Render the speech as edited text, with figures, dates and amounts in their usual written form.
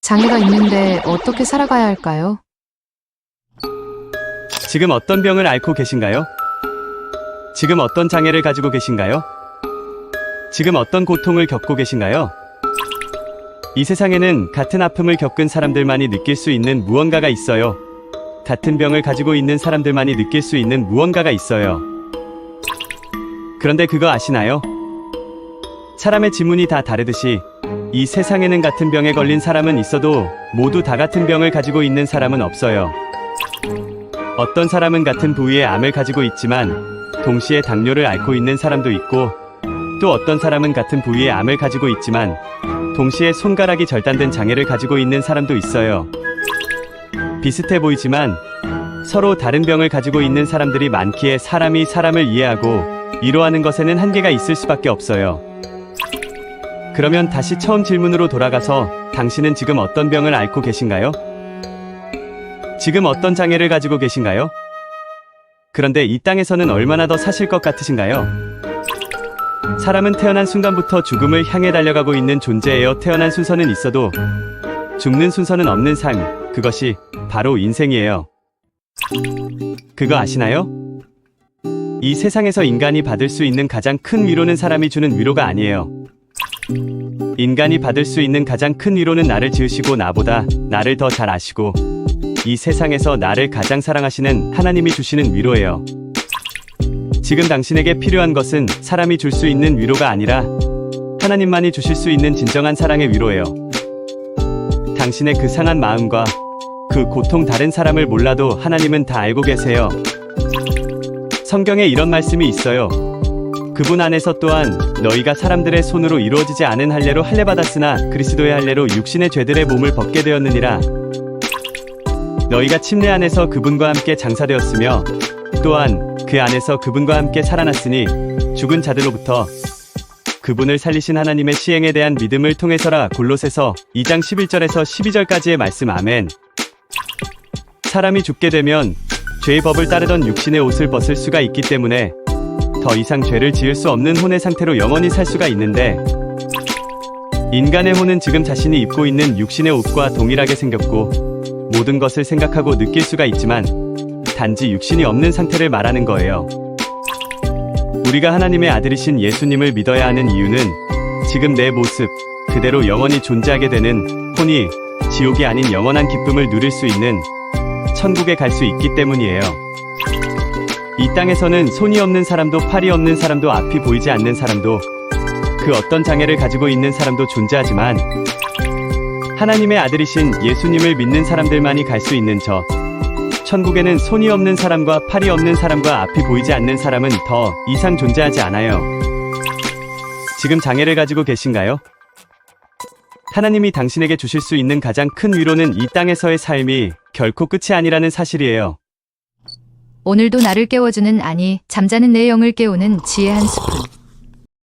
장애가 있는데 어떻게 살아가야 할까요? 지금 어떤 병을 앓고 계신가요? 지금 어떤 장애를 가지고 계신가요? 지금 어떤 고통을 겪고 계신가요? 이 세상에는 같은 아픔을 겪은 사람들만이 느낄 수 있는 무언가가 있어요. 같은 병을 가지고 있는 사람들만이 느낄 수 있는 무언가가 있어요. 그런데 그거 아시나요? 사람의 지문이 다 다르듯이 이 세상에는 같은 병에 걸린 사람은 있어도 모두 다 같은 병을 가지고 있는 사람은 없어요. 어떤 사람은 같은 부위의 암을 가지고 있지만 동시에 당뇨를 앓고 있는 사람도 있고, 또 어떤 사람은 같은 부위의 암을 가지고 있지만 동시에 손가락이 절단된 장애를 가지고 있는 사람도 있어요. 비슷해 보이지만 서로 다른 병을 가지고 있는 사람들이 많기에 사람이 사람을 이해하고 위로하는 것에는 한계가 있을 수밖에 없어요. 그러면 다시 처음 질문으로 돌아가서 당신은 지금 어떤 병을 앓고 계신가요? 지금 어떤 장애를 가지고 계신가요? 그런데 이 땅에서는 얼마나 더 사실 것 같으신가요? 사람은 태어난 순간부터 죽음을 향해 달려가고 있는 존재예요. 태어난 순서는 있어도 죽는 순서는 없는 삶, 그것이 바로 인생이에요. 그거 아시나요? 이 세상에서 인간이 받을 수 있는 가장 큰 위로는 사람이 주는 위로가 아니에요. 인간이 받을 수 있는 가장 큰 위로는 나를 지으시고 나보다 나를 더 잘 아시고 이 세상에서 나를 가장 사랑하시는 하나님이 주시는 위로예요. 지금 당신에게 필요한 것은 사람이 줄 수 있는 위로가 아니라 하나님만이 주실 수 있는 진정한 사랑의 위로예요. 당신의 그 상한 마음과 그 고통, 다른 사람을 몰라도 하나님은 다 알고 계세요. 성경에 이런 말씀이 있어요. 그분 안에서 또한 너희가 사람들의 손으로 이루어지지 않은 할례로 할례 받았으나 그리스도의 할례로 육신의 죄들의 몸을 벗게 되었느니라. 너희가 침례 안에서 그분과 함께 장사되었으며 또한 그 안에서 그분과 함께 살아났으니 죽은 자들로부터 그분을 살리신 하나님의 시행에 대한 믿음을 통해서라. 골로새서 2장 11절에서 12절까지의 말씀. 아멘. 사람이 죽게 되면 죄의 법을 따르던 육신의 옷을 벗을 수가 있기 때문에 더 이상 죄를 지을 수 없는 혼의 상태로 영원히 살 수가 있는데, 인간의 혼은 지금 자신이 입고 있는 육신의 옷과 동일하게 생겼고 모든 것을 생각하고 느낄 수가 있지만 단지 육신이 없는 상태를 말하는 거예요. 우리가 하나님의 아들이신 예수님을 믿어야 하는 이유는 지금 내 모습 그대로 영원히 존재하게 되는 혼이 지옥이 아닌 영원한 기쁨을 누릴 수 있는 천국에 갈 수 있기 때문이에요. 이 땅에서는 손이 없는 사람도 팔이 없는 사람도 앞이 보이지 않는 사람도 그 어떤 장애를 가지고 있는 사람도 존재하지만 하나님의 아들이신 예수님을 믿는 사람들만이 갈 수 있는 저 천국에는 손이 없는 사람과 팔이 없는 사람과 앞이 보이지 않는 사람은 더 이상 존재하지 않아요. 지금 장애를 가지고 계신가요? 하나님이 당신에게 주실 수 있는 가장 큰 위로는 이 땅에서의 삶이 결코 끝이 아니라는 사실이에요. 오늘도 나를 깨워주는, 아니 잠자는 내 영을 깨우는 지혜 한 스푼.